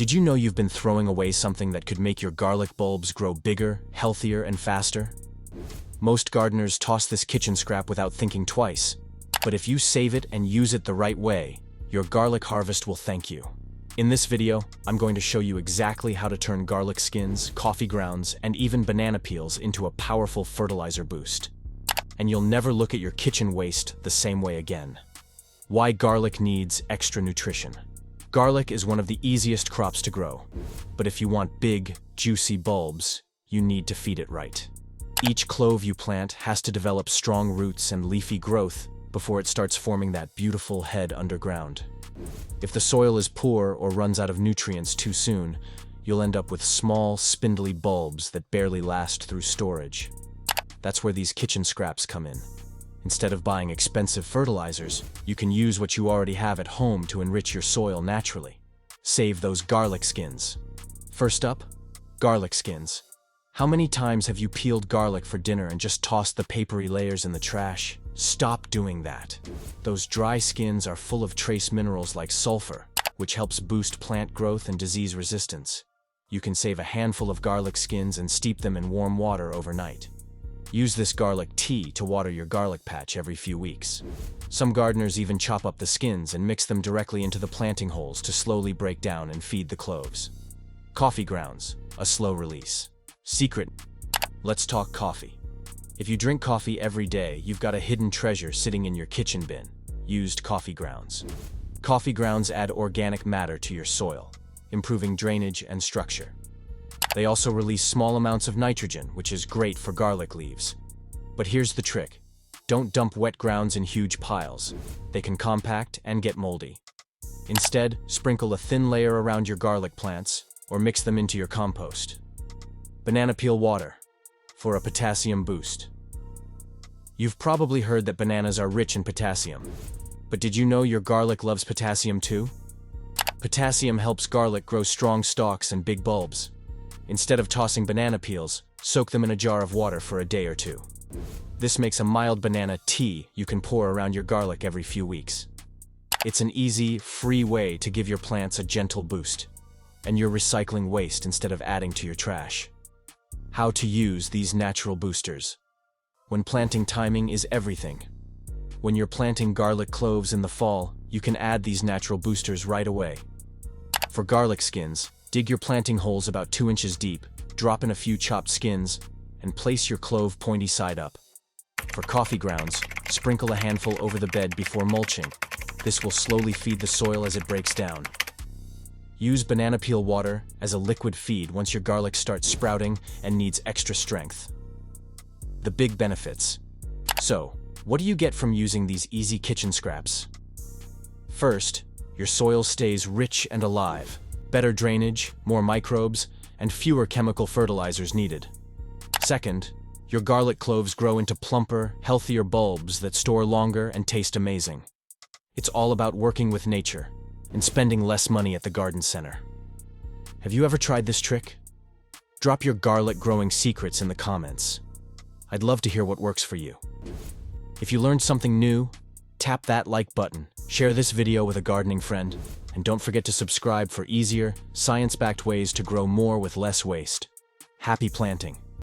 Did you know you've been throwing away something that could make your garlic bulbs grow bigger, healthier, and faster? Most gardeners toss this kitchen scrap without thinking twice, but if you save it and use it the right way, your garlic harvest will thank you. In this video, I'm going to show you exactly how to turn garlic skins, coffee grounds, and even banana peels into a powerful fertilizer boost. And you'll never look at your kitchen waste the same way again. Why garlic needs extra nutrition. Garlic is one of the easiest crops to grow, but if you want big, juicy bulbs, you need to feed it right. Each clove you plant has to develop strong roots and leafy growth before it starts forming that beautiful head underground. If the soil is poor or runs out of nutrients too soon, you'll end up with small, spindly bulbs that barely last through storage. That's where these kitchen scraps come in. Instead of buying expensive fertilizers, you can use what you already have at home to enrich your soil naturally. Save those garlic skins. First up, garlic skins. How many times have you peeled garlic for dinner and just tossed the papery layers in the trash? Stop doing that. Those dry skins are full of trace minerals like sulfur, which helps boost plant growth and disease resistance. You can save a handful of garlic skins and steep them in warm water overnight. Use this garlic tea to water your garlic patch every few weeks. Some gardeners even chop up the skins and mix them directly into the planting holes to slowly break down and feed the cloves. Coffee grounds, a slow release. Secret. Let's talk coffee. If you drink coffee every day, you've got a hidden treasure sitting in your kitchen bin. Used coffee grounds. Coffee grounds add organic matter to your soil, improving drainage and structure. They also release small amounts of nitrogen, which is great for garlic leaves. But here's the trick. Don't dump wet grounds in huge piles. They can compact and get moldy. Instead, sprinkle a thin layer around your garlic plants or mix them into your compost. Banana peel water for a potassium boost. You've probably heard that bananas are rich in potassium, but did you know your garlic loves potassium too? Potassium helps garlic grow strong stalks and big bulbs. Instead of tossing banana peels, soak them in a jar of water for a day or two. This makes a mild banana tea you can pour around your garlic every few weeks. It's an easy, free way to give your plants a gentle boost, and you're recycling waste instead of adding to your trash. How to use these natural boosters. When planting, timing is everything. When you're planting garlic cloves in the fall, you can add these natural boosters right away. For garlic skins, dig your planting holes about 2 inches deep, drop in a few chopped skins, and place your clove pointy side up. For coffee grounds, sprinkle a handful over the bed before mulching. This will slowly feed the soil as it breaks down. Use banana peel water as a liquid feed once your garlic starts sprouting and needs extra strength. The big benefits. So, what do you get from using these easy kitchen scraps? First, your soil stays rich and alive. Better drainage, more microbes, and fewer chemical fertilizers needed. Second, your garlic cloves grow into plumper, healthier bulbs that store longer and taste amazing. It's all about working with nature and spending less money at the garden center. Have you ever tried this trick? Drop your garlic growing secrets in the comments. I'd love to hear what works for you. If you learned something new, tap that like button, share this video with a gardening friend, and don't forget to subscribe for easier, science-backed ways to grow more with less waste. Happy planting!